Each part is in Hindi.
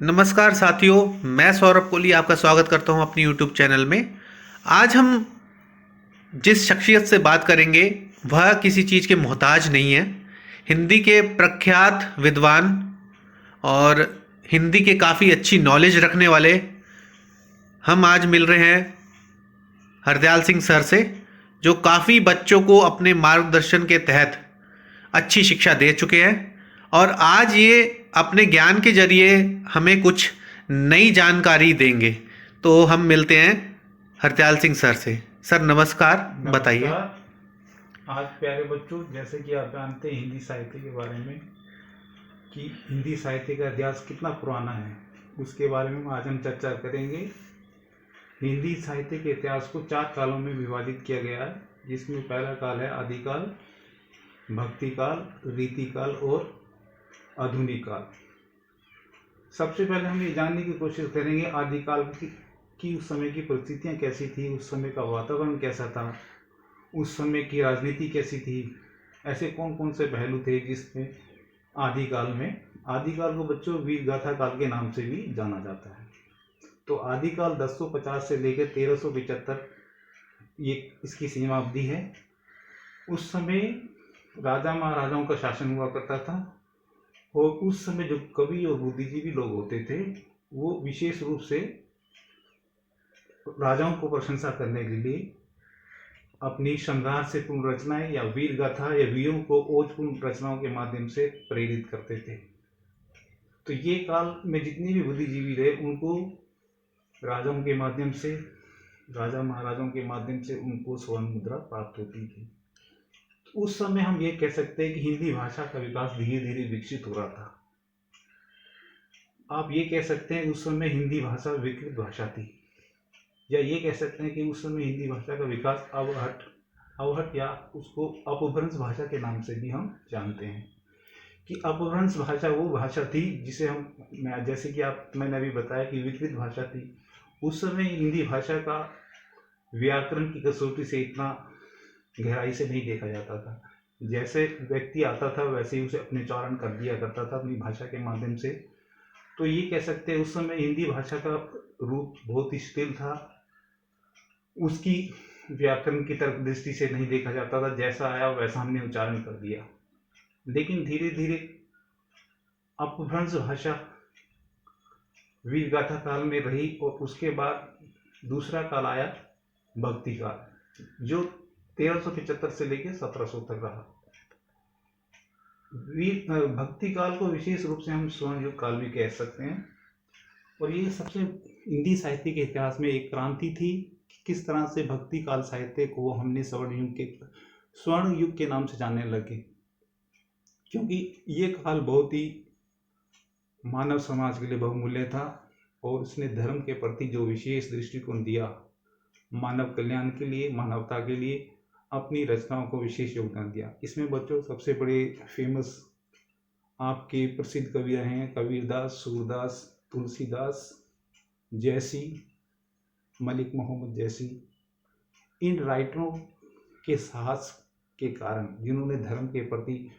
नमस्कार साथियों, मैं सौरभ कोहली आपका स्वागत करता हूं अपनी यूट्यूब चैनल में। आज हम जिस शख्सियत से बात करेंगे वह किसी चीज़ के मोहताज नहीं है। हिंदी के प्रख्यात विद्वान और हिंदी के काफ़ी अच्छी नॉलेज रखने वाले हम आज मिल रहे हैं हरदयाल सिंह सर से, जो काफ़ी बच्चों को अपने मार्गदर्शन के तहत अच्छी शिक्षा दे चुके हैं और आज ये अपने ज्ञान के जरिए हमें कुछ नई जानकारी देंगे। तो हम मिलते हैं हरदयाल सिंह सर से। सर नमस्कार, बताइए। नमस्कार। आज प्यारे बच्चों, जैसे कि आप जानते हैं हिंदी साहित्य के बारे में कि हिंदी साहित्य का इतिहास कितना पुराना है, उसके बारे में आज हम चर्चा करेंगे। हिंदी साहित्य के इतिहास को 4 कालों में विभाजित किया गया है, जिसमें पहला काल है आदिकाल, भक्तिकाल, रीतिकाल और आधुनिक काल। सबसे पहले हम ये जानने की कोशिश करेंगे आदिकाल की उस समय की परिस्थितियाँ कैसी थी, उस समय का वातावरण कैसा था, उस समय की राजनीति कैसी थी, ऐसे कौन कौन से पहलू थे जिसमें आदिकाल को बच्चों वीर गाथा काल के नाम से भी जाना जाता है। तो आदिकाल 1050 से लेकर 1375 ये इसकी सीमा अवधि है। उस समय राजा महाराजाओं का शासन हुआ करता था और उस समय जो कवि और बुद्धिजीवी लोग होते थे वो विशेष रूप से राजाओं को प्रशंसा करने के लिए अपनी श्रृंगार से पूर्ण रचनाएं या वीर गाथा या वीरों को ओजपूर्ण रचनाओं के माध्यम से प्रेरित करते थे। तो ये काल में जितने भी बुद्धिजीवी रहे उनको राजाओं के माध्यम से, राजा महाराजाओं के माध्यम से उनको स्वर्ण मुद्रा प्राप्त होती थी। तो उस समय हम ये कह सकते हैं कि हिंदी भाषा का विकास धीरे धीरे विकसित हो रहा था। आप ये कह सकते हैं उस समय हिंदी भाषा विकृत भाषा थी, या ये कह सकते हैं कि उस समय हिंदी भाषा का विकास अवहट या उसको अपभ्रंश भाषा के नाम से भी हम जानते हैं कि अपभ्रंश भाषा वो भाषा थी जिसे हम, जैसे कि मैंने अभी बताया कि विकृत भाषा थी। उस समय हिंदी भाषा का व्याकरण की कसौटी से इतना गहराई से नहीं देखा जाता था। जैसे व्यक्ति आता था वैसे ही उसे अपने उच्चारण कर दिया करता था अपनी भाषा के माध्यम से। तो ये कह सकते हैं उस समय हिंदी भाषा का रूप बहुत ही शिथिल था, उसकी व्याकरण की तरफ दृष्टि से नहीं देखा जाता था, जैसा आया वैसा हमने उच्चारण कर दिया। लेकिन धीरे धीरे अपभ्रंश भाषा वीर गाथा काल में रही और उसके बाद दूसरा काल आया भक्ति काल, जो 1375 से लेकर 1700 तक रहा। भक्ति काल को विशेष रूप से हम स्वर्ण युग काल भी कह सकते हैं और ये सबसे हिंदी साहित्य के इतिहास में एक क्रांति थी कि किस तरह से भक्ति काल साहित्य को हमने स्वर्ण युग के नाम से जानने लगे, क्योंकि ये काल बहुत ही मानव समाज के लिए बहुमूल्य था और उसने धर्म के प्रति जो विशेष दृष्टिकोण दिया, मानव कल्याण के लिए, मानवता के लिए अपनी रचनाओं को विशेष योगदान दिया। इसमें बच्चों सबसे बड़े फेमस आपके प्रसिद्ध कवि रहे हैं कबीरदास, सूरदास, तुलसीदास जैसी, मलिक मोहम्मद जैसी। इन राइटरों के साहस के कारण, जिन्होंने धर्म के प्रति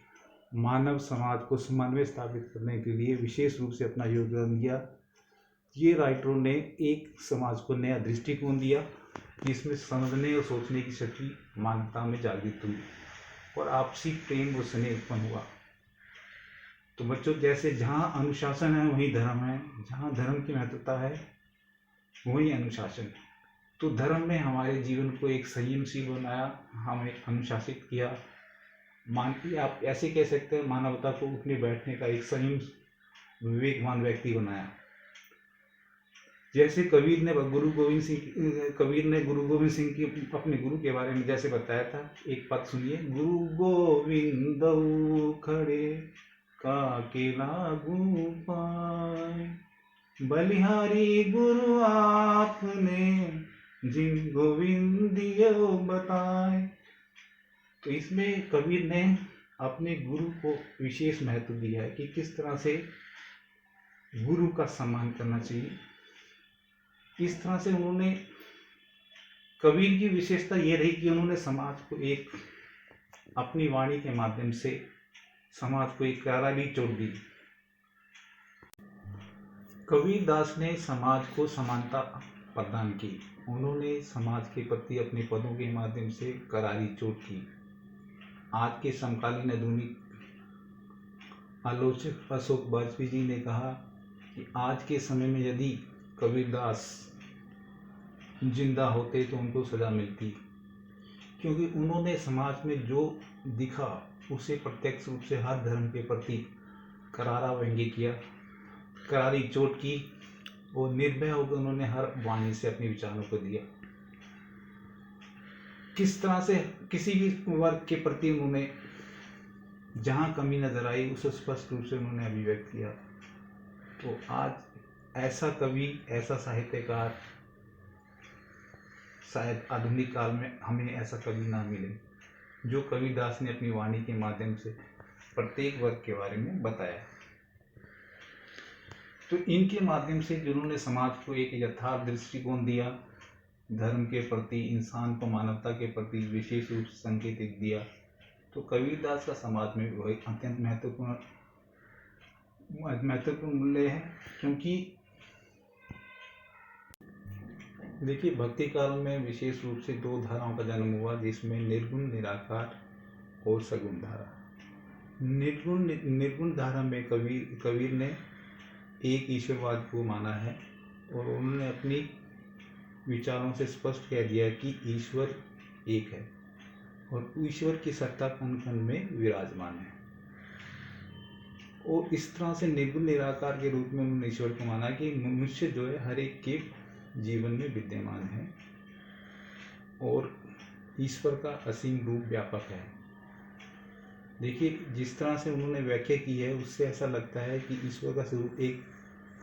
मानव समाज को समन्वय स्थापित करने के लिए विशेष रूप से अपना योगदान दिया, ये राइटरों ने एक समाज को नया दृष्टिकोण दिया जिसमें समझने और सोचने की शक्ति मानवता में जागृत हुई और आपसी प्रेम व स्नेह उत्पन्न हुआ। तो बच्चों, जैसे जहाँ अनुशासन है वहीं धर्म है, जहाँ धर्म की महत्वता है वहीं अनुशासन है। तो धर्म ने हमारे जीवन को एक संयमशील बनाया, हमें अनुशासित किया। आप ऐसे कह सकते हैं मानवता को उठने बैठने का एक संयम विवेकवान व्यक्ति बनाया। जैसे कबीर ने गुरु गोविंद सिंह की अपने गुरु के बारे में जैसे बताया था, एक पद सुनिए। गुरु गोविंद खड़े काके लागू पाए, बलिहारी गुरु आपने जिन गोविंदियो बताए। तो इसमें कबीर ने अपने गुरु को विशेष महत्व दिया है कि किस तरह से गुरु का सम्मान करना चाहिए। इस तरह से उन्होंने, कबीर की विशेषता ये रही कि उन्होंने समाज को एक अपनी वाणी के माध्यम से समाज को एक करारी चोट दी। कबीरदास ने समाज को समानता प्रदान की। उन्होंने समाज के प्रति अपने पदों के माध्यम से करारी चोट की। आज के समकालीन आधुनिक आलोचक अशोक वाजपेयी जी ने कहा कि आज के समय में यदि कबीरदास जिंदा होते तो उनको सजा मिलती, क्योंकि उन्होंने समाज में जो दिखा उसे प्रत्यक्ष रूप से हर धर्म के प्रति करारा व्यंग्य किया, करारी चोट की और निर्भय होकर उन्होंने हर वाणी से अपने विचारों को दिया। किस तरह से किसी भी वर्ग के प्रति उन्होंने जहाँ कमी नजर आई उसे स्पष्ट रूप से उन्होंने अभिव्यक्त किया। तो आज ऐसा कवि, ऐसा साहित्यकार शायद आधुनिक काल में हमें ऐसा कवि ना मिले, जो कबीरदास ने अपनी वाणी के माध्यम से प्रत्येक वर्ग के बारे में बताया। तो इनके माध्यम से जिन्होंने समाज को एक यथार्थ दृष्टिकोण दिया, धर्म के प्रति, इंसान को मानवता के प्रति विशेष रूप से संकेत दिया, तो कबीरदास का समाज में वह एक अत्यंत महत्वपूर्ण मूल्य है। क्योंकि देखिए, भक्ति काल में विशेष रूप से दो धाराओं का जन्म हुआ, जिसमें निर्गुण निराकार और सगुण धारा। निर्गुण धारा में कबीर ने एक ईश्वरवाद को माना है और उन्होंने अपनी विचारों से स्पष्ट कह दिया कि ईश्वर एक है और ईश्वर की सत्ता कण कण में विराजमान है। और इस तरह से निर्गुण निराकार के रूप में उन्होंने ईश्वर को माना कि मनुष्य जो है हर एक के जीवन में विद्यमान है और ईश्वर का असीम रूप व्यापक है। देखिए, जिस तरह से उन्होंने व्याख्या की है उससे ऐसा लगता है कि ईश्वर का स्वरूप एक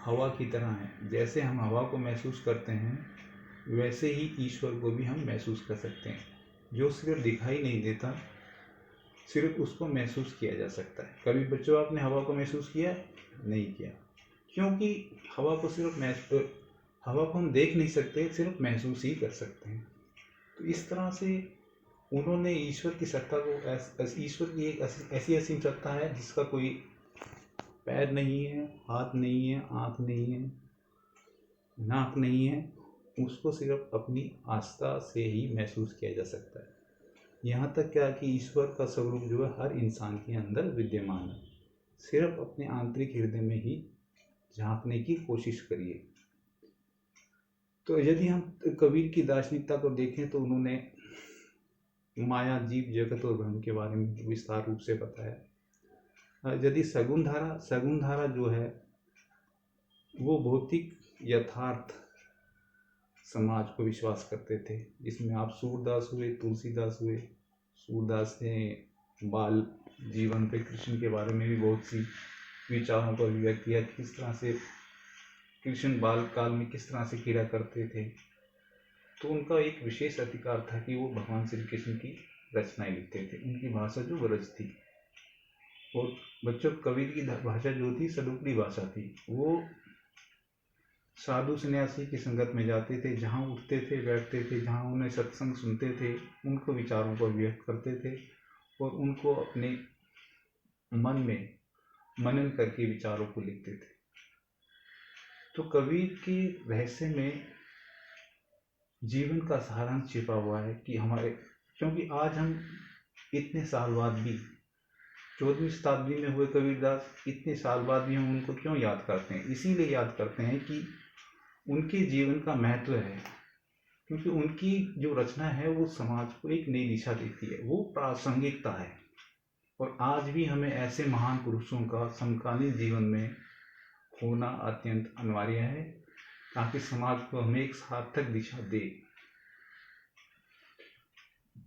हवा की तरह है। जैसे हम हवा को महसूस करते हैं वैसे ही ईश्वर को भी हम महसूस कर सकते हैं, जो सिर्फ दिखाई नहीं देता, सिर्फ उसको महसूस किया जा सकता है। कभी बच्चों आपने हवा को महसूस किया? नहीं किया, क्योंकि हवा को हम देख नहीं सकते, सिर्फ महसूस ही कर सकते हैं। तो इस तरह से उन्होंने ईश्वर की सत्ता को, ईश्वर की एक ऐसी असीम सत्ता है जिसका कोई पैर नहीं है, हाथ नहीं है, आँख नहीं है, नाक नहीं है, उसको सिर्फ अपनी आस्था से ही महसूस किया जा सकता है। यहाँ तक क्या कि ईश्वर का स्वरूप जो है हर इंसान के अंदर विद्यमान है, सिर्फ अपने आंतरिक हृदय में ही झांकने की कोशिश करिए। तो यदि हम कबीर की दार्शनिकता को देखें तो उन्होंने माया, जीव जगत और ब्रह्म के बारे में विस्तार रूप से बताया। यदि सगुण धारा जो है वो भौतिक यथार्थ समाज को विश्वास करते थे, जिसमें आप सूरदास हुए, तुलसीदास हुए। सूरदास ने बाल जीवन पे कृष्ण के बारे में भी बहुत सी विचारों को अभिव्यक्त किया, किस तरह से कृष्ण बाल काल में किस तरह से क्रीड़ा करते थे। तो उनका एक विशेष अधिकार था कि वो भगवान श्री कृष्ण की रचनाएं लिखते थे। उनकी भाषा जो ब्रज थी, और बच्चों कबीर की भाषा जो थी सलूकड़ी भाषा थी। वो साधु सन्यासी की संगत में जाते थे, जहाँ उठते थे, बैठते थे, जहाँ उन्हें सत्संग सुनते थे, उनको विचारों को व्यक्त करते थे और उनको अपने मन में मनन करके विचारों को लिखते थे। तो कबीर के रहस्य में जीवन का सारांश छिपा हुआ है कि क्योंकि आज हम इतने साल बाद भी 14वीं शताब्दी में हुए कबीरदास, इतने साल बाद भी हम उनको क्यों याद करते हैं? इसीलिए याद करते हैं कि उनके जीवन का महत्व है, क्योंकि उनकी जो रचना है वो समाज को एक नई दिशा देती है, वो प्रासंगिकता है। और आज भी हमें ऐसे महान पुरुषों का समकालीन जीवन में होना अत्यंत अनिवार्य है, ताकि समाज को हमें एक सार्थक दिशा दे।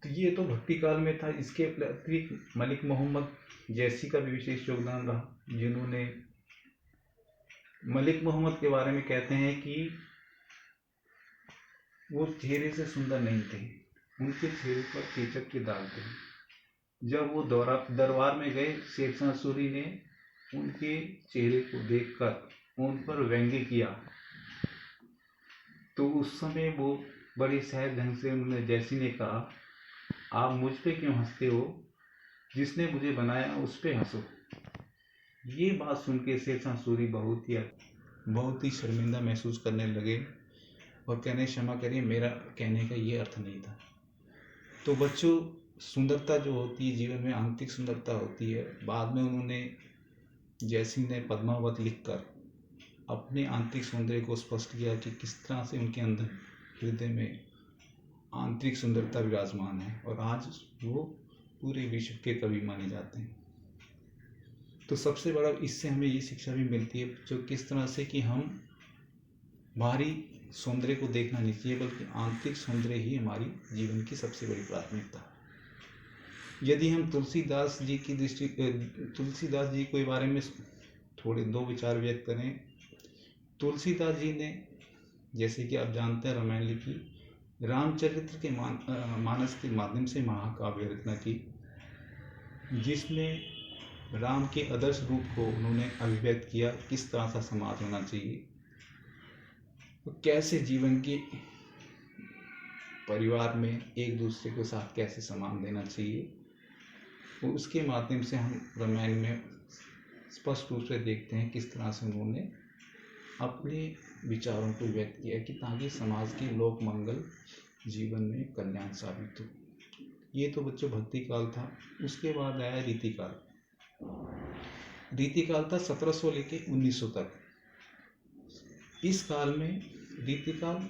तो ये तो भक्ति काल में था। इसके अतिरिक्त मलिक मोहम्मद जैसी का भी विशेष योगदान रहा, जिन्होंने मलिक मोहम्मद के बारे में कहते हैं कि वो चेहरे से सुंदर नहीं थे, उनके चेहरे पर कीचक के दाग थे। जब वो दरबार में गए, शेरशाह सूरी ने उनके चेहरे को देखकर उन पर व्यंग्य किया, तो उस समय वो बड़े सहज ढंग से उन्होंने जैसी ने कहा, आप मुझ पे क्यों हंसते हो, जिसने मुझे बनाया उस पे हंसो। ये बात सुन के शेरशाह सूरी बहुत ही बहुत ही शर्मिंदा महसूस करने लगे और कहने क्षमा करिए, मेरा कहने का ये अर्थ नहीं था। तो बच्चों, सुंदरता जो होती है जीवन में, आंतरिक सुंदरता होती है। बाद में उन्होंने, जयसिंह ने पद्मावत लिखकर अपने आंतरिक सौंदर्य को स्पष्ट किया कि किस तरह से उनके अंदर हृदय में आंतरिक सुंदरता विराजमान है, और आज वो पूरे विश्व के कवि माने जाते हैं। तो सबसे बड़ा इससे हमें ये शिक्षा भी मिलती है जो किस तरह से कि हम बाहरी सौंदर्य को देखना नहीं चाहिए, बल्कि आंतरिक सौंदर्य ही हमारी जीवन की सबसे बड़ी प्राथमिकता है। यदि हम तुलसीदास जी के बारे में थोड़े दो विचार व्यक्त करें। तुलसीदास जी ने, जैसे कि आप जानते हैं, रामायण लिखी, रामचरित्र के मानस के माध्यम से महाकाव्य रचना की, जिसमें राम के आदर्श रूप को उन्होंने अभिव्यक्त किया, किस तरह का समाज होना चाहिए, तो कैसे जीवन के परिवार में एक दूसरे के साथ कैसे सम्मान देना चाहिए। तो उसके माध्यम से हम रामायण में स्पष्ट रूप से देखते हैं किस तरह से उन्होंने अपने विचारों को व्यक्त किया कि ताकि समाज के लोक मंगल, जीवन में कल्याण साबित हो। ये तो बच्चों भक्ति काल था। उसके बाद आया रीतिकाल। रीतिकाल था 1700 लेके 1900 तक। इस काल में रीतिकाल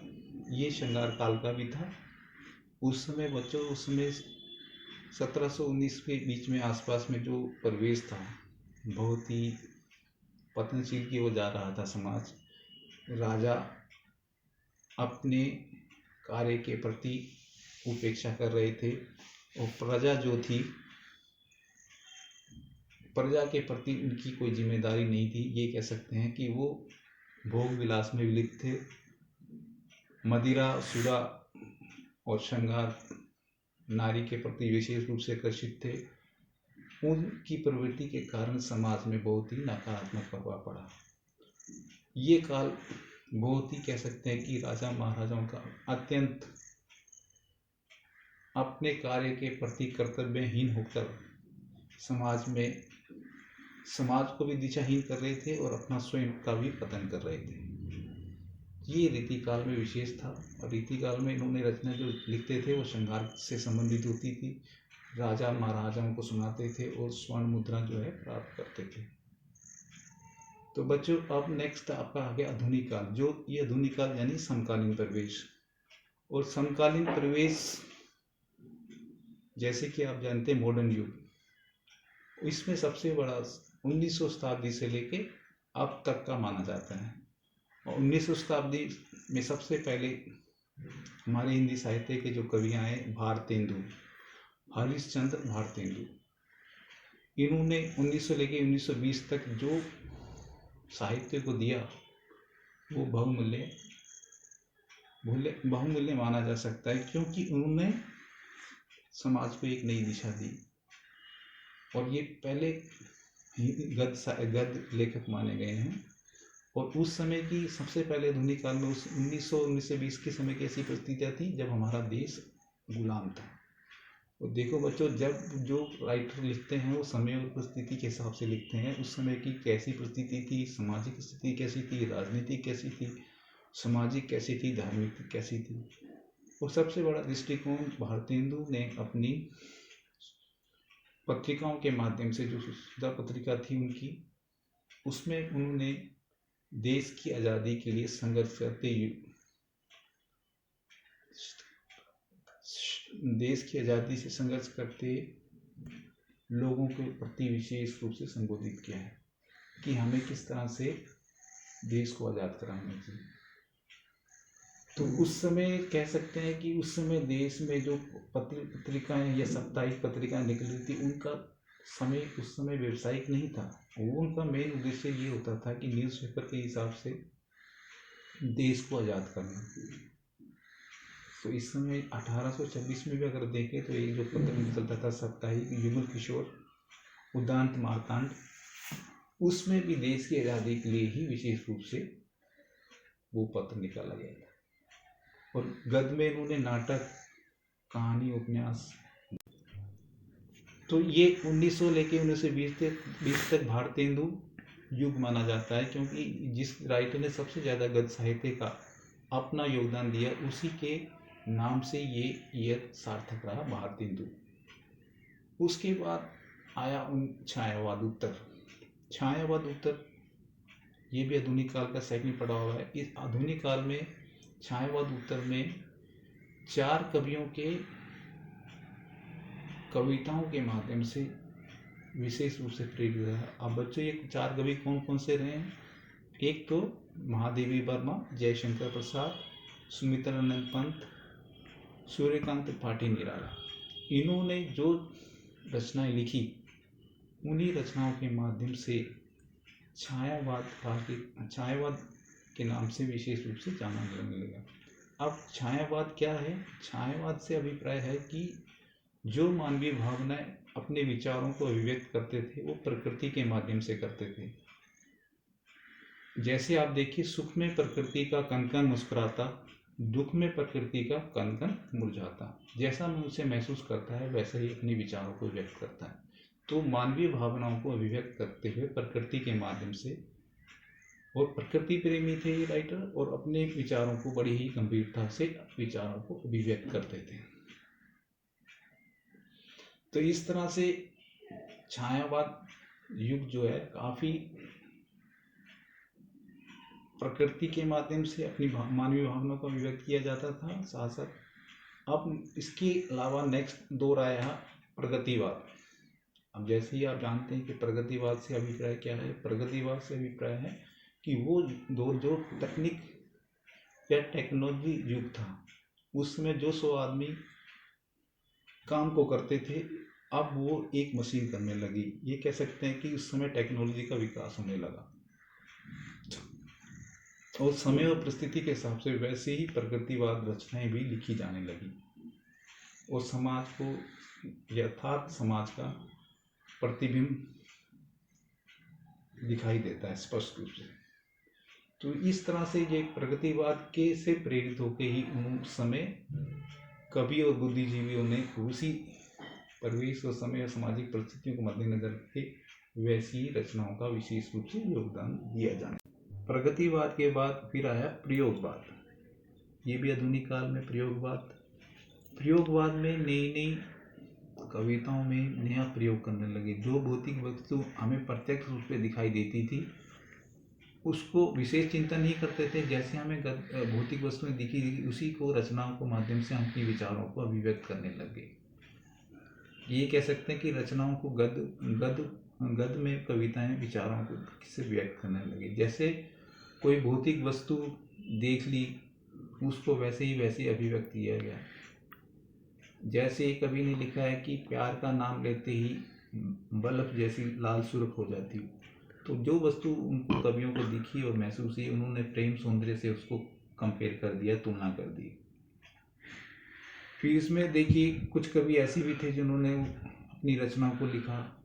ये श्रृंगार काल का भी था। उस समय बच्चों, उस समय 1719 के बीच में आसपास में जो परिवेश था, बहुत ही पतनशील की ओर जा रहा था समाज। राजा अपने कार्य के प्रति उपेक्षा कर रहे थे, और प्रजा जो थी, प्रजा के प्रति उनकी कोई जिम्मेदारी नहीं थी। ये कह सकते हैं कि वो भोग विलास में विलिप्त थे। मदिरा, सुरा और श्रृंगार नारी के प्रति विशेष रूप से आकर्षित थे। उनकी प्रवृत्ति के कारण समाज में बहुत ही नकारात्मक प्रभाव पड़ा। ये काल बहुत ही कह सकते हैं कि राजा महाराजाओं का अत्यंत अपने कार्य के प्रति कर्तव्यहीन होकर समाज को भी दिशाहीन कर रहे थे और अपना स्वयं का भी पतन कर रहे थे। ये रीतिकाल में विशेष था। और रीतिकाल में इन्होंने रचना जो लिखते थे वो श्रृंगार से संबंधित होती थी। राजा महाराजाओं को सुनाते थे और स्वर्ण मुद्रा जो है प्राप्त करते थे। तो बच्चों, अब नेक्स्ट आपका आ गया आधुनिक काल। जो ये आधुनिक काल यानी समकालीन परिवेश। और समकालीन परिवेश जैसे कि आप जानते हैं मॉडर्न युग, इसमें सबसे बड़ा 1900 शताब्दी से लेके अब तक का माना जाता है। और 1900 शताब्दी में सबसे पहले हमारे हिंदी साहित्य के जो कवि आए, भारतेंदु, हरिश्चंद्र भारतेंदु, इन्होंने 1900 लेके 1920 तक जो साहित्य को दिया वो बहुमूल्य माना जा सकता है, क्योंकि उन्होंने समाज को एक नई दिशा दी। और ये पहले गद्य लेखक माने गए हैं। और उस समय की सबसे पहले आधुनिक काल में, उस 1920 के समय की ऐसी परिस्थितियाँ थी जब हमारा देश गुलाम था। और देखो बच्चों, जब जो राइटर लिखते हैं वो समय और परिस्थिति के हिसाब से लिखते हैं। उस समय की कैसी परिस्थिति थी, सामाजिक स्थिति कैसी थी, राजनीतिक कैसी थी, सामाजिक कैसी थी, धार्मिक कैसी थी। और सबसे बड़ा दृष्टिकोण भारतेंदु ने अपनी पत्रिकाओं के माध्यम से, जो सुधा पत्रिका थी उनकी, उसमें उन्होंने देश की आज़ादी के लिए संघर्ष करते लोगों के प्रति विशेष रूप से संबोधित किया है कि हमें किस तरह से देश को आज़ाद कराना चाहिए। तो उस समय कह सकते हैं कि उस समय देश में जो पत्रिकाएं या साप्ताहिक पत्रिकाएं निकल रही थी, उनका समय उस समय व्यवसायिक नहीं था। वो उनका मेन उद्देश्य ये होता था कि न्यूज़पेपर के हिसाब से देश को आज़ाद करना। तो इस समय 1826 में भी अगर देखें तो एक जो पत्र निकलता था साप्ताहिक, युगल किशोर, उदांत मार्तांड, उसमें भी देश की आज़ादी के लिए ही विशेष रूप से वो पत्र निकाला गया था। और गद्य में इन्होंने नाटक, कहानी, उपन्यास। तो ये 1900 लेके 1920 तक भारतेंदु युग माना जाता है, क्योंकि जिस राइटर ने सबसे ज़्यादा गद्य साहित्य का अपना योगदान दिया उसी के नाम से ये ईयर सार्थक रहा, भारतेंदु। उसके बाद आया छायावाद उत्तर। छायावाद उत्तर ये भी आधुनिक काल का सेकंड पड़ाव है। इस आधुनिक काल में छायावाद उत्तर में 4 कवियों के कविताओं के माध्यम से विशेष रूप से प्रेरित रहा। अब बच्चों, ये 4 कवि कौन कौन से रहे हैं? एक तो महादेवी वर्मा, जयशंकर प्रसाद, सुमित्रानंद पंत, सूर्यकांत त्रिपाठी निराला। इन्होंने जो रचनाएं लिखी उन्हीं रचनाओं के माध्यम से छायावाद के नाम से विशेष रूप से जाना जाने लगा। अब छायावाद क्या है? छायावाद से अभिप्राय है कि जो मानवीय भावनाएं अपने विचारों को अभिव्यक्त करते थे वो प्रकृति के माध्यम से करते थे। जैसे आप देखिए, सुख में प्रकृति का कण-कण मुस्कुराता, दुख में प्रकृति का कण-कण मुरझाता। जैसा मनुष्य महसूस करता है वैसा ही अपने विचारों को व्यक्त करता है। तो मानवीय भावनाओं को अभिव्यक्त करते हुए प्रकृति के माध्यम से, और प्रकृति प्रेमी थे ये राइटर, और अपने विचारों को बड़ी ही गंभीरता से विचारों को अभिव्यक्त करते थे। तो इस तरह से छायावाद युग जो है काफी प्रकृति के माध्यम से अपनी मानवीय भावनाओं को अभिव्यक्त किया जाता था। साथ साथ अब इसके अलावा नेक्स्ट दौर आया प्रगतिवाद। अब जैसे ही आप जानते हैं कि प्रगतिवाद से अभिप्राय क्या है? प्रगतिवाद से अभिप्राय है कि वो दौर जो तकनीक या टेक्नोलॉजी युग था, उसमें जो 100 आदमी काम को करते थे अब वो एक मशीन करने लगी। ये कह सकते हैं कि उस समय टेक्नोलॉजी का विकास होने लगा, और समय और परिस्थिति के हिसाब से वैसे ही प्रगतिवाद रचनाएं भी लिखी जाने लगी, और समाज को, यथार्थ समाज का प्रतिबिंब दिखाई देता है स्पष्ट रूप से। तो इस तरह से ये प्रगतिवाद के से प्रेरित होकर ही उस समय कवि और बुद्धिजीवियों ने उसी परिवेश और समय और सामाजिक परिस्थितियों को मद्देनजर रखे वैसी रचनाओं का विशेष रूप से योगदान दिया जाना। प्रगतिवाद के बाद फिर आया प्रयोगवाद। ये भी आधुनिक काल में प्रयोगवाद में नई नई कविताओं में नया प्रयोग करने लगे। जो भौतिक वस्तु हमें प्रत्यक्ष रूप से दिखाई देती थी उसको विशेष चिंता नहीं करते थे। जैसे हमें भौतिक वस्तुएं दिखी उसी को रचनाओं के माध्यम से हम अपने विचारों को अभिव्यक्त करने लगे। ये कह सकते हैं कि रचनाओं को गद्य में कविताएं विचारों को किससे व्यक्त करने लगे। जैसे कोई भौतिक वस्तु देख ली उसको वैसे ही अभिव्यक्त किया गया। जैसे कवि ने लिखा है कि प्यार का नाम लेते ही बल्ब जैसी लाल सुर्ख हो जाती। तो जो वस्तु उनको कवियों को दिखी और महसूस हुई उन्होंने प्रेम सौंदर्य से उसको कंपेयर कर दिया, तुलना कर दी। फिर इसमें देखिए कुछ कवि ऐसे भी थे जिन्होंने अपनी रचनाओं को लिखा।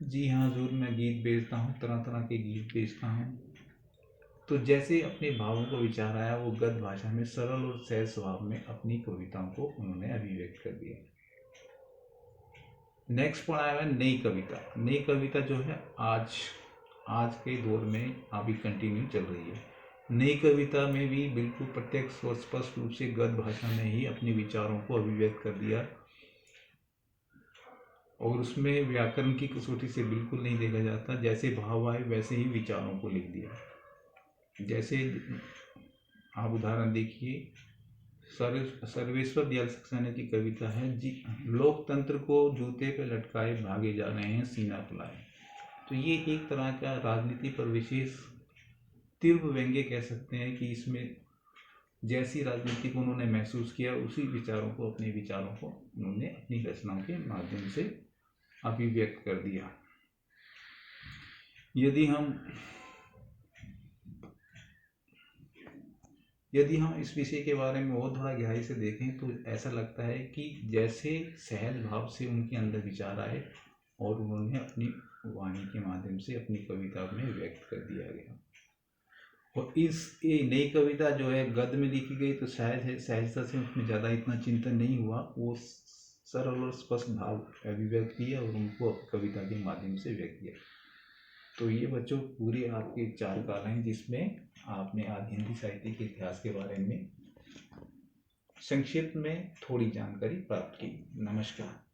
जी हाँ हजूर, मैं गीत बेचता हूँ, तरह तरह के गीत बेचता हूँ। तो जैसे अपने भावों को विचार आया वो गद्य भाषा में सरल और सहज स्वभाव में अपनी कविताओं को उन्होंने अभिव्यक्त कर दिया। नेक्स्ट पॉइंट आया है नई कविता। नई कविता जो है आज के दौर में अभी कंटिन्यू चल रही है। नई कविता में भी बिल्कुल प्रत्यक्ष और स्पष्ट रूप से गद्य भाषा में ही अपने विचारों को अभिव्यक्त कर दिया, और उसमें व्याकरण की कसौटी से बिल्कुल नहीं देखा जाता। जैसे भाव आए वैसे ही विचारों को लिख दिया। जैसे आप उदाहरण देखिए, सर्वेश्वर दयाल सक्सेना की कविता है जी, लोकतंत्र को जूते पे लटकाए भागे जा रहे हैं सीना फुलाए। तो ये एक तरह का राजनीति पर विशेष तीव्र व्यंग्य कह सकते हैं कि इसमें जैसी राजनीति को उन्होंने महसूस किया उसी विचारों को, अपने विचारों को उन्होंने अपनी रचनाओं के माध्यम से अभिव्यक्त कर दिया। यदि हम इस विषय के बारे में और थोड़ा गहराई से देखें तो ऐसा लगता है कि जैसे सहज भाव से उनके अंदर विचार आए और उन्होंने अपनी वाणी के माध्यम से अपनी कविता में व्यक्त कर दिया गया। और ये नई कविता जो है गद्य में लिखी गई तो सहजता से उसमें ज़्यादा इतना चिंतन नहीं हुआ। वो सरल और स्पष्ट भाव अभिव्यक्त किया और उनको कविता के माध्यम से व्यक्त किया। तो ये बच्चों पूरी आपकी 4 काल हैं जिसमें आपने आज हिंदी साहित्य के इतिहास के बारे में संक्षिप्त में थोड़ी जानकारी प्राप्त की। नमस्कार।